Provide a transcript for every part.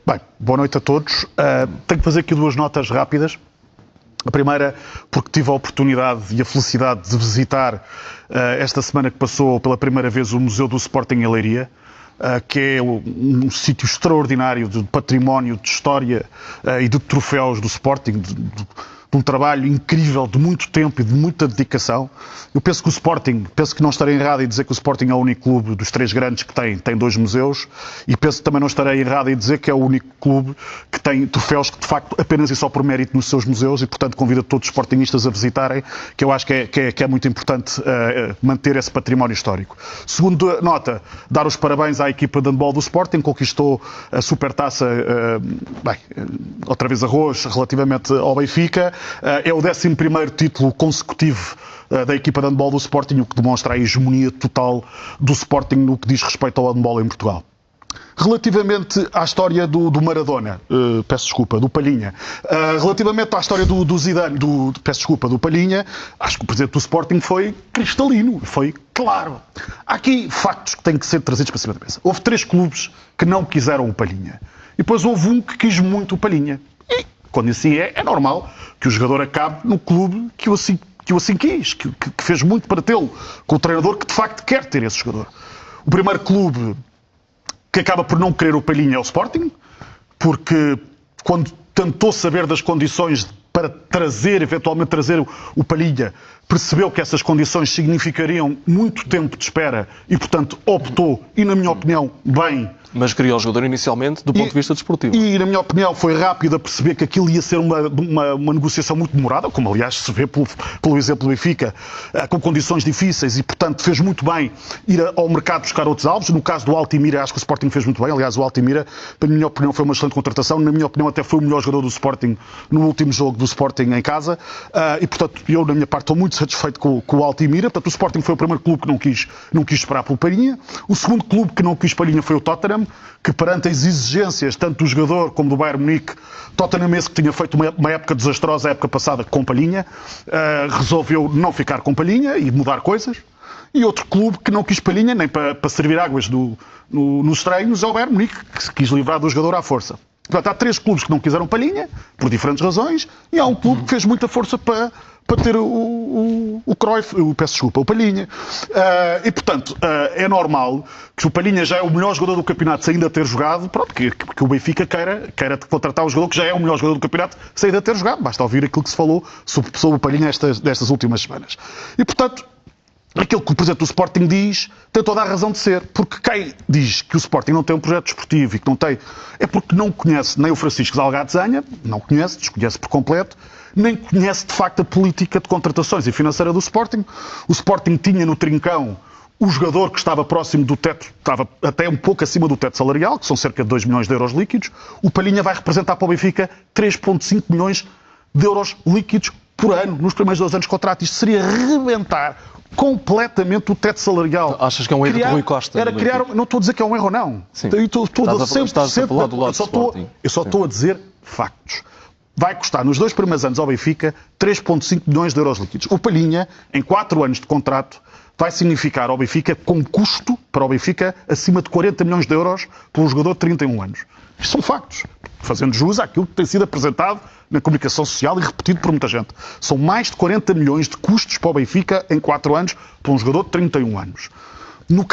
Bem, boa noite a todos. Tenho que fazer aqui duas notas rápidas. A primeira, porque tive a oportunidade e a felicidade de visitar esta semana que passou pela primeira vez o Museu do Sporting em Leiria, que é um sítio extraordinário de património, de história e de troféus do Sporting, de um trabalho incrível de muito tempo e de muita dedicação. Eu penso que o Sporting, penso que não estarei errado em dizer que o Sporting é o único clube dos três grandes que tem dois museus, e penso que também não estarei errado em dizer que é o único clube que tem troféus que de facto apenas e só por mérito nos seus museus, e portanto convido todos os sportingistas a visitarem, que eu acho que é muito importante manter esse património histórico. Segunda nota, dar os parabéns à equipa de handball do Sporting, conquistou a supertaça, outra vez arroz, relativamente ao Benfica. É o 11º título consecutivo da equipa de handball do Sporting, o que demonstra a hegemonia total do Sporting no que diz respeito ao handball em Portugal. Relativamente à história do Maradona, do Palhinha, relativamente à história do Zidane, do Palhinha, acho que o presidente do Sporting foi cristalino, foi claro. Há aqui factos que têm que ser trazidos para cima da mesa. Houve 3 clubes que não quiseram o Palhinha. E depois houve um que quis muito o Palhinha. E, quando assim é normal que o jogador acabe no clube que o assim quis, que fez muito para tê-lo, com o treinador que de facto quer ter esse jogador. O primeiro clube que acaba por não querer o Palhinha é o Sporting, porque quando tentou saber das condições para eventualmente trazer o Palhinha, percebeu que essas condições significariam muito tempo de espera e, portanto, optou, e na minha opinião, bem... Mas queria o jogador inicialmente do ponto de vista desportivo. E, na minha opinião, foi rápido a perceber que aquilo ia ser uma negociação muito demorada, como aliás se vê pelo exemplo do Benfica, com condições difíceis, e portanto fez muito bem ir ao mercado buscar outros alvos. No caso do Altimira, acho que o Sporting fez muito bem. Aliás, o Altimira, na minha opinião, foi uma excelente contratação. Na minha opinião, até foi o melhor jogador do Sporting no último jogo do Sporting em casa. E portanto, eu, na minha parte, estou muito satisfeito com o Altimira. Portanto, o Sporting foi o primeiro clube que não quis esperar pelo Palhinha. O segundo clube que não quis Palhinha foi o Tottenham, que perante as exigências tanto do jogador como do Bayern Munique, Tottenham esse que tinha feito uma época desastrosa a época passada com Palhinha, resolveu não ficar com Palhinha e mudar coisas. E outro clube que não quis Palhinha nem para servir águas nos treinos é o Bayern Munique, que se quis livrar do jogador à força. Portanto, há 3 clubes que não quiseram Palhinha, por diferentes razões, e há um clube que fez muita força para ter o Cruyff, o Palhinha. E, portanto, é normal que o Palhinha já é o melhor jogador do campeonato sem ainda ter jogado, pronto, que o Benfica queira contratar o jogador que já é o melhor jogador do campeonato sem ainda ter jogado. Basta ouvir aquilo que se falou sobre o Palhinha destas últimas semanas. E, portanto, aquilo que o presidente do Sporting diz tem toda a razão de ser, porque quem diz que o Sporting não tem um projeto desportivo e que não tem, é porque não conhece nem o Francisco Zalgatzanha, não conhece, desconhece por completo, nem conhece de facto a política de contratações e financeira do Sporting. O Sporting tinha no trincão o jogador que estava próximo do teto, estava até um pouco acima do teto salarial, que são cerca de 2 milhões de euros líquidos. O Palhinha vai representar para o Benfica 3,5 milhões de euros líquidos por ano, nos primeiros 2 anos de contrato. Isto seria rebentar completamente o teto salarial. Achas que é um erro de Rui Costa? Não estou a dizer que é um erro, não. Sim. Estás a falar do lado do Sporting. Eu só estou a dizer factos. Vai custar, nos 2 primeiros anos ao Benfica, 3,5 milhões de euros líquidos. O Palhinha, em 4 anos de contrato, vai significar ao Benfica, com custo para o Benfica, acima de 40 milhões de euros pelo jogador de 31 anos. Isto são factos, fazendo jus àquilo que tem sido apresentado na comunicação social e repetido por muita gente. São mais de 40 milhões de custos para o Benfica em 4 anos para um jogador de 31 anos.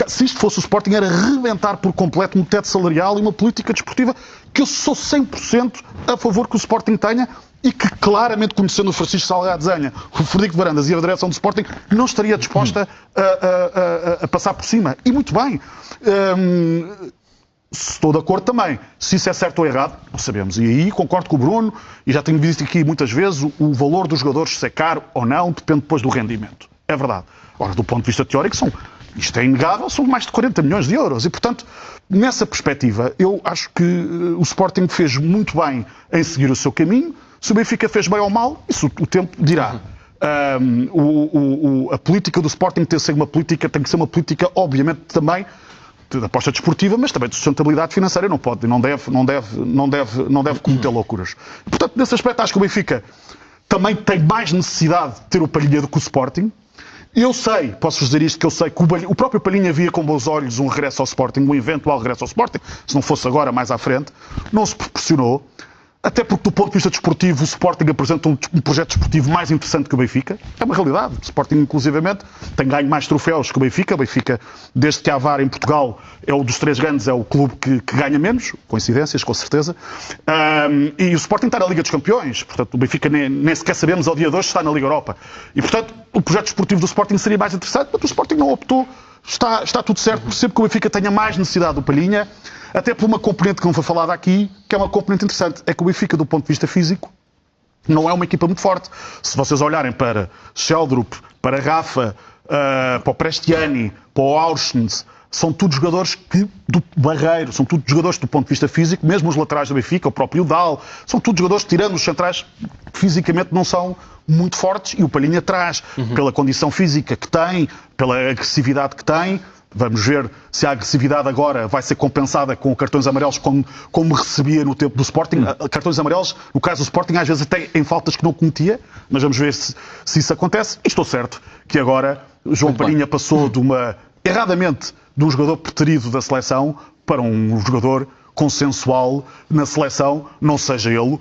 Se isto fosse o Sporting, era rebentar por completo um teto salarial e uma política desportiva que eu sou 100% a favor que o Sporting tenha e que claramente, conhecendo o Francisco Zalgatzanha, o Frederico Varandas e a direção do Sporting, não estaria disposta a passar por cima. E muito bem. Estou de acordo também. Se isso é certo ou errado, não sabemos. E aí concordo com o Bruno, e já tenho visto aqui muitas vezes, o valor dos jogadores ser caro ou não depende depois do rendimento. É verdade. Ora, do ponto de vista teórico, isto é inegável, são mais de 40 milhões de euros. E, portanto, nessa perspectiva, eu acho que o Sporting fez muito bem em seguir o seu caminho. Se o Benfica fez bem ou mal, isso o tempo dirá. A política do Sporting tem que ser uma política, obviamente, também de aposta desportiva, mas também de sustentabilidade financeira. Não pode, não deve cometer loucuras. Portanto, nesse aspecto, acho que o Benfica também tem mais necessidade de ter o Palhinha do que o Sporting. Eu sei, posso dizer isto, que eu sei que o próprio Palhinha via com bons olhos um regresso ao Sporting, um eventual regresso ao Sporting, se não fosse agora, mais à frente, não se proporcionou. Até porque, do ponto de vista desportivo, o Sporting apresenta um projeto desportivo mais interessante que o Benfica. É uma realidade. O Sporting, inclusivamente, tem ganho mais troféus que o Benfica. O Benfica, desde que há VAR em Portugal, é o dos 3 grandes, é o clube que ganha menos. Coincidências, com certeza. E o Sporting está na Liga dos Campeões. Portanto, o Benfica nem sequer sabemos ao dia de hoje se está na Liga Europa. E, portanto, o projeto desportivo do Sporting seria mais interessante, mas o Sporting não optou. Está tudo certo. Percebo que o Benfica tenha mais necessidade do Palhinha. Até por uma componente que não foi falada aqui, que é uma componente interessante. É que o Benfica, do ponto de vista físico, não é uma equipa muito forte. Se vocês olharem para Sheldrup, para Rafa, para o Prestiani, para o Aursnes, são todos jogadores do Barreiro, são todos jogadores do ponto de vista físico, mesmo os laterais do Benfica, o próprio Dal, são todos jogadores, tirando os centrais, que fisicamente não são muito fortes, e o Palhinha traz, pela condição física que tem, pela agressividade que tem. Vamos ver se a agressividade agora vai ser compensada com cartões amarelos como recebia no tempo do Sporting. Cartões amarelos, no caso do Sporting, às vezes até em faltas que não cometia, mas vamos ver se isso acontece. E estou certo que agora João Palhinha passou erradamente de um jogador preterido da seleção para um jogador consensual na seleção, não seja ele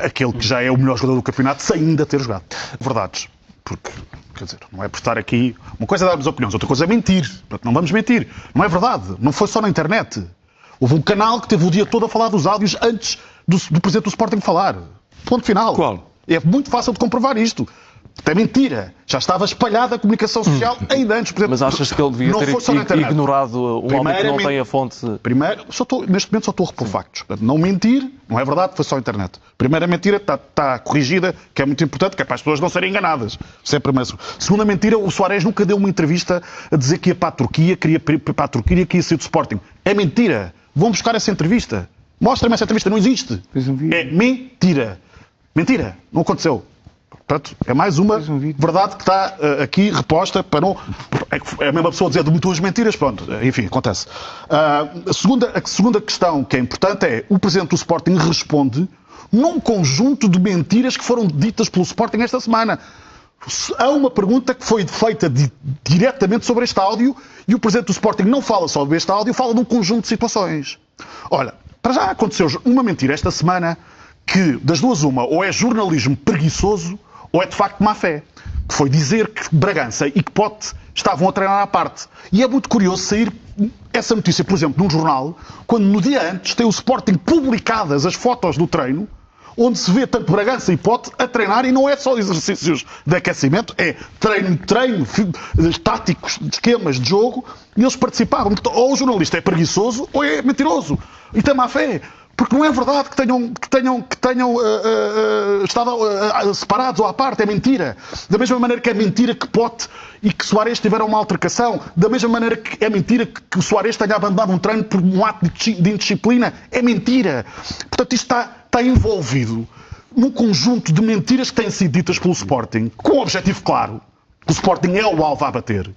aquele que já é o melhor jogador do campeonato, sem ainda ter jogado. Verdades. Porque, quer dizer, não é por estar aqui... Uma coisa é darmos opiniões, outra coisa é mentir. Portanto, não vamos mentir. Não é verdade. Não foi só na internet. Houve um canal que teve o dia todo a falar dos áudios antes do presidente do Sporting falar. Ponto final. Qual? É muito fácil de comprovar isto. É mentira. Já estava espalhada a comunicação social ainda antes. Mas achas que ele devia ter ignorado um homem que não tem a fonte? Primeiro, neste momento só estou a repor factos. Portanto, não mentir, não é verdade, foi só a internet. Primeira mentira está corrigida, que é muito importante, que é para as pessoas não serem enganadas. Isso é a primeira. Segunda mentira, o Soares nunca deu uma entrevista a dizer que ia para a Turquia, queria ir para a Turquia, que ia sair do Sporting. É mentira. Vão buscar essa entrevista. Mostra-me essa entrevista, não existe. É mentira. Mentira. Não aconteceu. Portanto, é mais uma verdade que está aqui reposta para não... É a mesma pessoa dizer de muitas mentiras, pronto, enfim, acontece. A segunda questão que é importante é o presidente do Sporting responde num conjunto de mentiras que foram ditas pelo Sporting esta semana. Há uma pergunta que foi feita diretamente sobre este áudio e o presidente do Sporting não fala só sobre este áudio, fala de um conjunto de situações. Olha, para já aconteceu uma mentira esta semana que, das duas uma, ou é jornalismo preguiçoso ou é de facto má fé, que foi dizer que Bragança e que Pote estavam a treinar à parte. E é muito curioso sair essa notícia, por exemplo, num jornal, quando no dia antes tem o Sporting publicadas as fotos do treino, onde se vê tanto Bragança e Pote a treinar, e não é só exercícios de aquecimento, é treino, táticos, esquemas de jogo, e eles participavam. Ou o jornalista é preguiçoso ou é mentiroso. E tem má fé. Porque não é verdade que tenham estado separados ou à parte. É mentira. Da mesma maneira que é mentira que Pote e que Soares tiveram uma altercação. Da mesma maneira que é mentira que o Soares tenha abandonado um treino por um ato de indisciplina. É mentira. Portanto, isto está envolvido num conjunto de mentiras que têm sido ditas pelo Sporting, com um objetivo claro. O Sporting é o alvo a bater.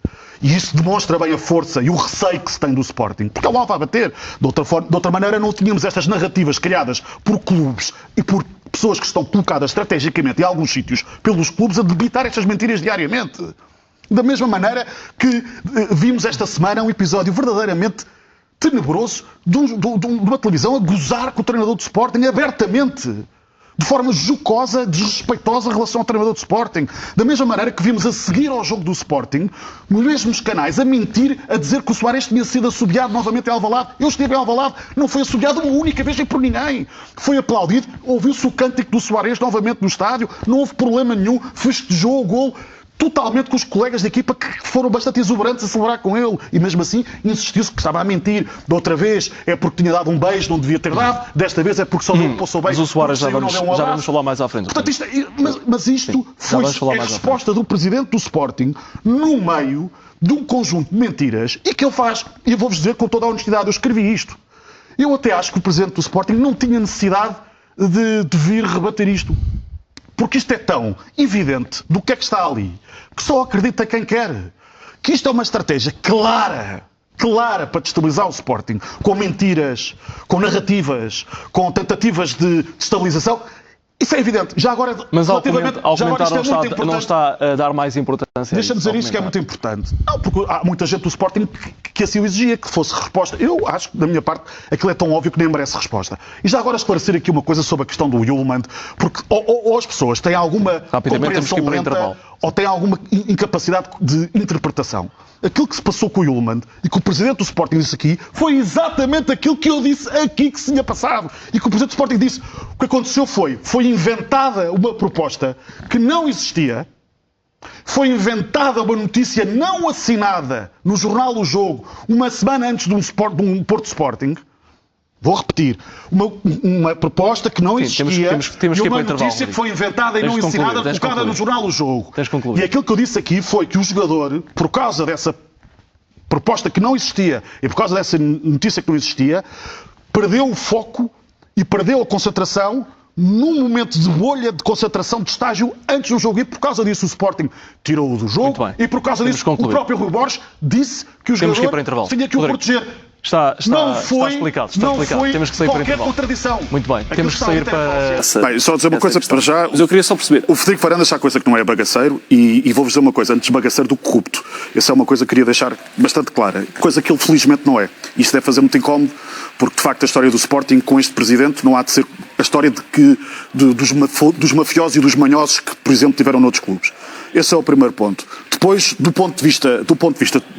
E isso demonstra bem a força e o receio que se tem do Sporting. Porque é o alvo a bater. De outra maneira, não tínhamos estas narrativas criadas por clubes e por pessoas que estão colocadas estrategicamente em alguns sítios pelos clubes a debitar estas mentiras diariamente. Da mesma maneira que vimos esta semana um episódio verdadeiramente tenebroso de uma televisão a gozar com o treinador do Sporting abertamente. De forma jocosa, desrespeitosa em relação ao treinador do Sporting. Da mesma maneira que vimos a seguir ao jogo do Sporting, nos mesmos canais, a mentir, a dizer que o Soares tinha sido assobiado novamente em Alvalade. Eu estive em Alvalade, não foi assobiado uma única vez e por ninguém. Foi aplaudido, ouviu-se o cântico do Soares novamente no estádio, não houve problema nenhum, festejou o gol totalmente com os colegas de equipa que foram bastante exuberantes a celebrar com ele. E mesmo assim insistiu-se que estava a mentir. Da outra vez é porque tinha dado um beijo, não devia ter dado. Desta vez é porque só deu o beijo. Mas o Soares já vamos falar mais à frente. Portanto, isto foi a resposta do presidente do Sporting no meio de um conjunto de mentiras e que ele faz, e eu vou-vos dizer com toda a honestidade, eu escrevi isto. Eu até acho que o presidente do Sporting não tinha necessidade de vir rebater isto. Porque isto é tão evidente do que é que está ali, que só acredita quem quer. Que isto é uma estratégia clara para destabilizar o Sporting, com mentiras, com narrativas, com tentativas de destabilização. Isso é evidente. Já agora, mas ao já agora comentar não está a dar mais importância. Deixa-me dizer isso que é muito importante. Não, porque há muita gente do Sporting que assim o exigia, que fosse resposta. Eu acho que, da minha parte, aquilo é tão óbvio que nem merece resposta. E já agora esclarecer aqui uma coisa sobre a questão do Yulman, porque ou as pessoas têm alguma compreensão lenta ou têm alguma incapacidade de interpretação. Aquilo que se passou com o Yulman e que o Presidente do Sporting disse aqui foi exatamente aquilo que eu disse aqui que se tinha passado. E que o Presidente do Sporting disse, o que aconteceu foi inventada uma proposta que não existia, foi inventada uma notícia não assinada no jornal O Jogo, uma semana antes de um Porto Sporting. Vou repetir, uma proposta que não existia temos e uma notícia que foi inventada e não assinada, colocada no jornal O Jogo. E aquilo que eu disse aqui foi que o jogador, por causa dessa proposta que não existia e por causa dessa notícia que não existia, perdeu o foco e perdeu a concentração num momento de bolha de concentração de estágio antes do jogo. E por causa disso o Sporting tirou-o do jogo e por causa disso o próprio Rui Borges disse que o jogador tinha que o proteger. Está explicado. Temos que sair para qualquer contradição. Muito bem, temos que sair para... Bem, só dizer uma coisa para já. Mas eu queria só perceber. O Frederico Varandas acha coisa que não é bagaceiro e vou-vos dizer uma coisa, antes bagaceiro do que corrupto. Essa é uma coisa que queria deixar bastante clara. Coisa que ele felizmente não é. Isto deve fazer muito incómodo, porque de facto a história do Sporting com este presidente não há de ser a história dos mafiosos e dos manhosos que, por exemplo, tiveram noutros clubes. Esse é o primeiro ponto. Depois, do ponto de vista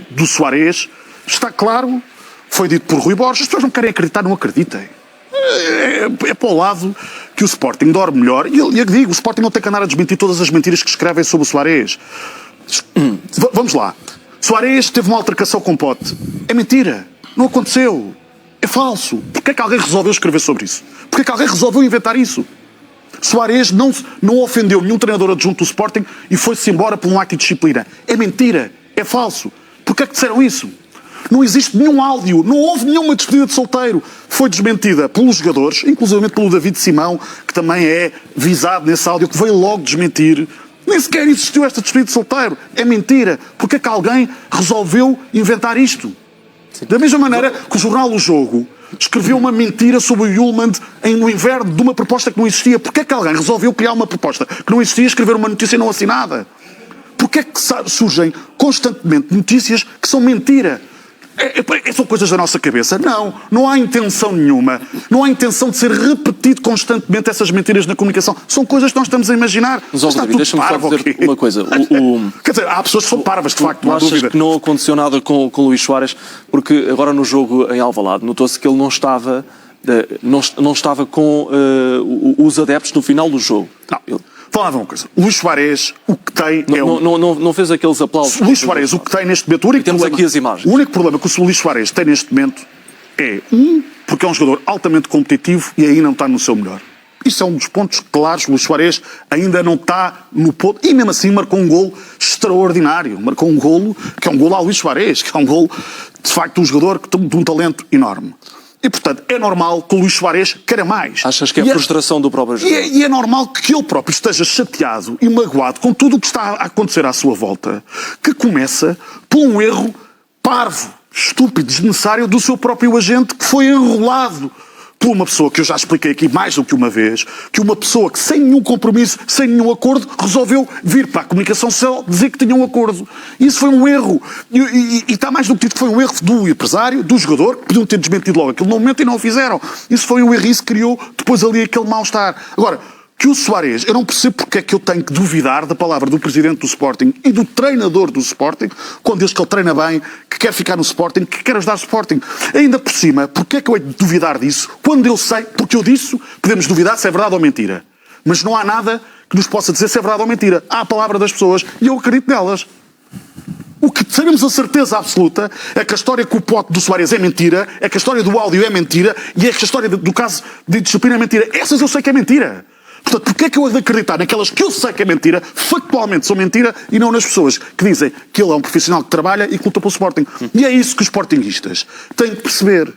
do Soares, está claro... Foi dito por Rui Borges, as pessoas não querem acreditar, não acreditem. É para o lado que o Sporting dorme melhor. E eu digo, o Sporting não tem que andar a desmentir todas as mentiras que escrevem sobre o Soares. Vamos lá. Soares teve uma altercação com Pote. É mentira. Não aconteceu. É falso. Porquê é que alguém resolveu escrever sobre isso? Porquê é que alguém resolveu inventar isso? Soares não ofendeu nenhum treinador adjunto do Sporting e foi-se embora por um ato de disciplina. É mentira. É falso. Porquê é que disseram isso? Não existe nenhum áudio, não houve nenhuma despedida de solteiro. Foi desmentida pelos jogadores, inclusive pelo David Simão, que também é visado nesse áudio, que veio logo desmentir. Nem sequer existiu esta despedida de solteiro. É mentira. Porque é que alguém resolveu inventar isto? Sim. Da mesma maneira que o jornal O Jogo escreveu uma mentira sobre o Yulman no inverno de uma proposta que não existia. Porque é que alguém resolveu criar uma proposta que não existia e escrever uma notícia não assinada? Porque é que surgem constantemente notícias que são mentira? São coisas da nossa cabeça? Não há intenção nenhuma. Não há intenção de ser repetido constantemente essas mentiras na comunicação. São coisas que nós estamos a imaginar. Mas, David, deixa-me só dizer uma coisa. Quer dizer, há pessoas que são parvas, de facto, não há dúvida. Achas que não aconteceu nada com o Luís Soares? Porque agora no jogo em Alvalade notou-se que ele não estava com os adeptos no final do jogo. Falava uma coisa. Luís Soares, o que tem não fez aqueles aplausos. Luís Soares, o que tem neste momento... Temos aqui as imagens. O único problema que o Luís Soares tem neste momento é, porque é um jogador altamente competitivo e ainda não está no seu melhor. Isso é um dos pontos claros. O Luís Soares ainda não está no ponto... E mesmo assim marcou um golo extraordinário. Marcou um golo que é um golo ao Luís Soares, que é um golo, de facto, um jogador de um talento enorme. E, portanto, é normal que o Luís Soares queira mais. Achas que é a frustração do próprio jogador? E é normal que ele próprio esteja chateado e magoado com tudo o que está a acontecer à sua volta, que começa por um erro parvo, estúpido, desnecessário do seu próprio agente, que foi enrolado por uma pessoa que eu já expliquei aqui mais do que uma vez, que uma pessoa que sem nenhum compromisso, sem nenhum acordo, resolveu vir para a comunicação social dizer que tinha um acordo. Isso foi um erro. E está mais do que dito que foi um erro do empresário, do jogador, que podiam ter desmentido logo aquele momento e não o fizeram. Isso foi um erro e isso criou depois ali aquele mal-estar. Agora, que o Soares, eu não percebo porque é que eu tenho que duvidar da palavra do presidente do Sporting e do treinador do Sporting, quando diz que ele treina bem, que quer ficar no Sporting, que quer ajudar o Sporting. Ainda por cima, porque é que eu hei de duvidar disso, quando eu sei, porque eu disse, podemos duvidar se é verdade ou mentira. Mas não há nada que nos possa dizer se é verdade ou mentira. Há a palavra das pessoas e eu acredito nelas. O que teremos a certeza absoluta é que a história com o Pote do Soares é mentira, é que a história do áudio é mentira e é que a história do caso de disciplina é mentira. Essas eu sei que é mentira. Portanto, porquê é que eu hei de acreditar naquelas que eu sei que é mentira, factualmente são mentira, e não nas pessoas que dizem que ele é um profissional que trabalha e que luta pelo Sporting? E é isso que os sportinguistas têm que perceber.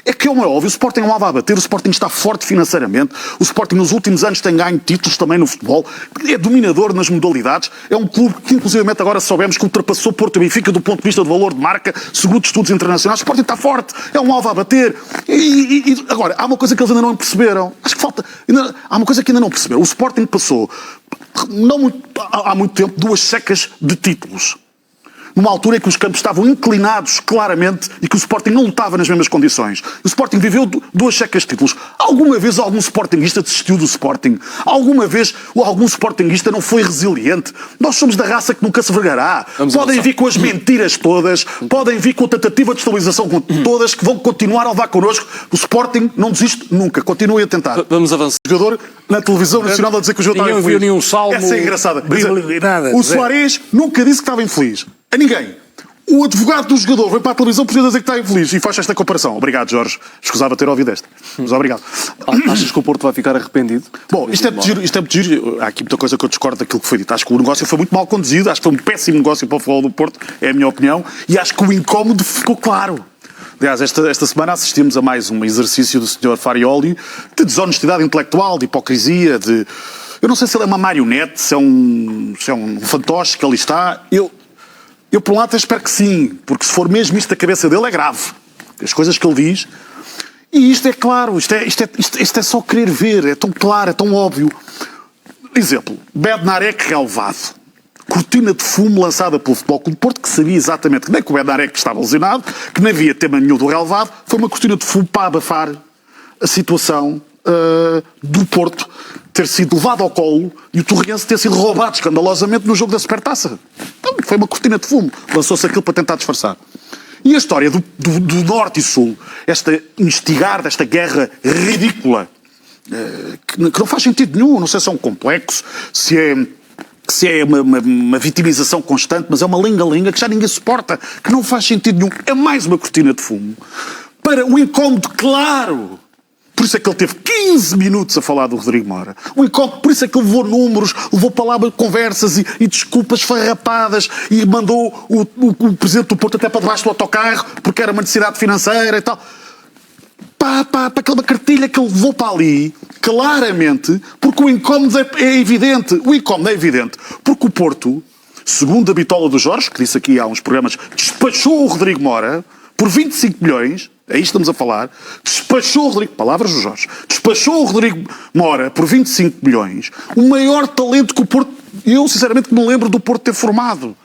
É que, como é óbvio, o Sporting não há a bater, o Sporting está forte financeiramente, o Sporting nos últimos anos tem ganho títulos também no futebol, é dominador nas modalidades, é um clube que, inclusivamente, agora soubemos que ultrapassou Porto e Benfica do ponto de vista do valor de marca, segundo estudos internacionais. O Sporting está forte, é um alvo a bater. Agora, há uma coisa que eles ainda não perceberam. Acho que falta. Há uma coisa que ainda não perceberam. O Sporting passou, há muito tempo, 2 secas de títulos. Numa altura em que os campos estavam inclinados claramente e que o Sporting não lutava nas mesmas condições. O Sporting viveu 2 secas de títulos. Alguma vez algum sportinguista desistiu do Sporting? Alguma vez algum sportinguista não foi resiliente? Nós somos da raça que nunca se vergará. Podem vir com as mentiras todas, podem vir com a tentativa de estabilização todas, que vão continuar a levar connosco. O Sporting não desiste nunca. Continue a tentar. Vamos avançar. O jogador na televisão nacional a dizer que o jogador estava infeliz. Ninguém viu nenhum salmo. Essa é engraçada. Nada. O Soares nunca disse que estava infeliz. A ninguém. O advogado do jogador vem para a televisão por dizer que está infeliz e faz esta comparação. Obrigado, Jorge. Escusava ter ouvido esta. Mas obrigado. Achas que o Porto vai ficar arrependido? Bom, isto é muito giro. Há aqui muita coisa que eu discordo daquilo que foi dito. Acho que o negócio foi muito mal conduzido. Acho que foi um péssimo negócio para o futebol do Porto. É a minha opinião. E acho que o incómodo ficou claro. Aliás, esta semana assistimos a mais um exercício do Sr. Farioli de desonestidade intelectual, de hipocrisia, de... Eu não sei se ele é uma marionete, se é um fantoche que ali está. Eu, por um lado, espero que sim, porque se for mesmo isto da cabeça dele, é grave. As coisas que ele diz. E isto é claro, isto é só querer ver, é tão claro, é tão óbvio. Exemplo, Bednarek relevado. Cortina de fumo lançada pelo Futebol Clube do Porto, que sabia exatamente que nem que o Bednarek estava lesionado, que não havia tema nenhum do relevado, foi uma cortina de fumo para abafar a situação do Porto ter sido levado ao colo e o Torriense ter sido roubado escandalosamente no jogo da Supertaça. Então, foi uma cortina de fumo. Lançou-se aquilo para tentar disfarçar. E a história do Norte e Sul, instigar desta guerra ridícula, que não faz sentido nenhum, não sei se é um complexo, se é uma vitimização constante, mas é uma linga-linga que já ninguém suporta, que não faz sentido nenhum. É mais uma cortina de fumo para o incómodo claro. Por isso é que ele teve 15 minutos a falar do Rodrigo Moura. Por isso é que ele levou números, levou palavras, conversas e desculpas farrapadas e mandou o Presidente do Porto até para debaixo do autocarro porque era uma necessidade financeira e tal. Para aquela cartilha que ele levou para ali, claramente, porque o incómodo é evidente. O incómodo é evidente porque o Porto, segundo a bitola do Jorge, que disse aqui há uns programas, despachou o Rodrigo Moura por 25 milhões... Aí estamos a falar, despachou o Rodrigo, palavras do Jorge, despachou o Rodrigo Moura por 25 milhões, o maior talento que o Porto, eu sinceramente me lembro do Porto ter formado.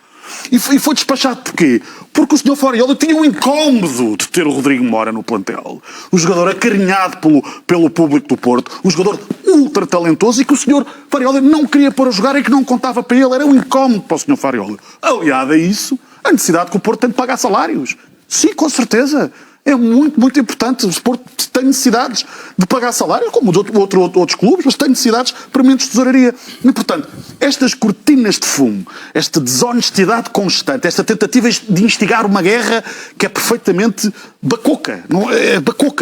E foi despachado porquê? Porque o Sr. Farioli tinha um incómodo de ter o Rodrigo Moura no plantel. O jogador acarinhado pelo público do Porto, um jogador ultra talentoso e que o Sr. Farioli não queria pôr a jogar e que não contava para ele. Era um incómodo para o Sr. Farioli. Aliado a isso, a necessidade que o Porto tem de pagar salários. Sim, com certeza. É muito, muito importante. O Porto tem necessidades de pagar salários, como outros clubes, mas tem necessidades permanentes de tesouraria. E, portanto, estas cortinas de fumo, esta desonestidade constante, esta tentativa de instigar uma guerra que é perfeitamente bacoca,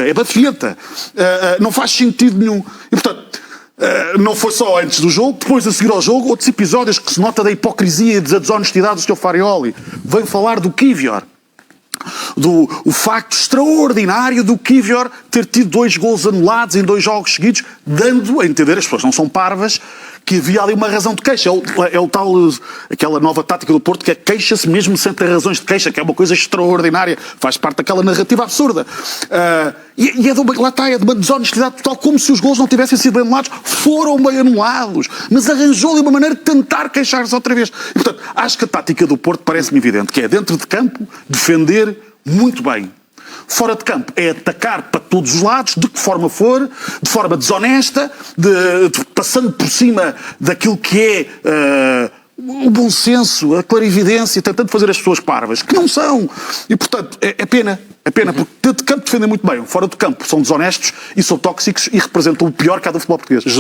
é bafilhenta, não faz sentido nenhum. E, portanto, não foi só antes do jogo, depois a seguir ao jogo, outros episódios que se nota da hipocrisia e da desonestidade do Sr. Farioli. Vem falar do Kivior. O facto extraordinário do Kivior ter tido 2 golos anulados em 2 jogos seguidos, dando a entender, as pessoas não são parvas, que havia ali uma razão de queixa. É o tal, aquela nova tática do Porto que é queixa-se mesmo sem ter razões de queixa, que é uma coisa extraordinária, faz parte daquela narrativa absurda. E é de uma desonestidade total, como se os golos não tivessem sido bem anulados, foram bem anulados, mas arranjou-lhe uma maneira de tentar queixar-se outra vez. E, portanto, acho que a tática do Porto parece-me evidente, que é dentro de campo, defender muito bem. Fora de campo é atacar para todos os lados, de que forma for, de forma desonesta, passando por cima daquilo que é o bom senso, a clarividência, tentando fazer as pessoas parvas, que não são. E, portanto, é pena, porque dentro de campo defendem muito bem, fora de campo são desonestos e são tóxicos e representam o pior que há do futebol português.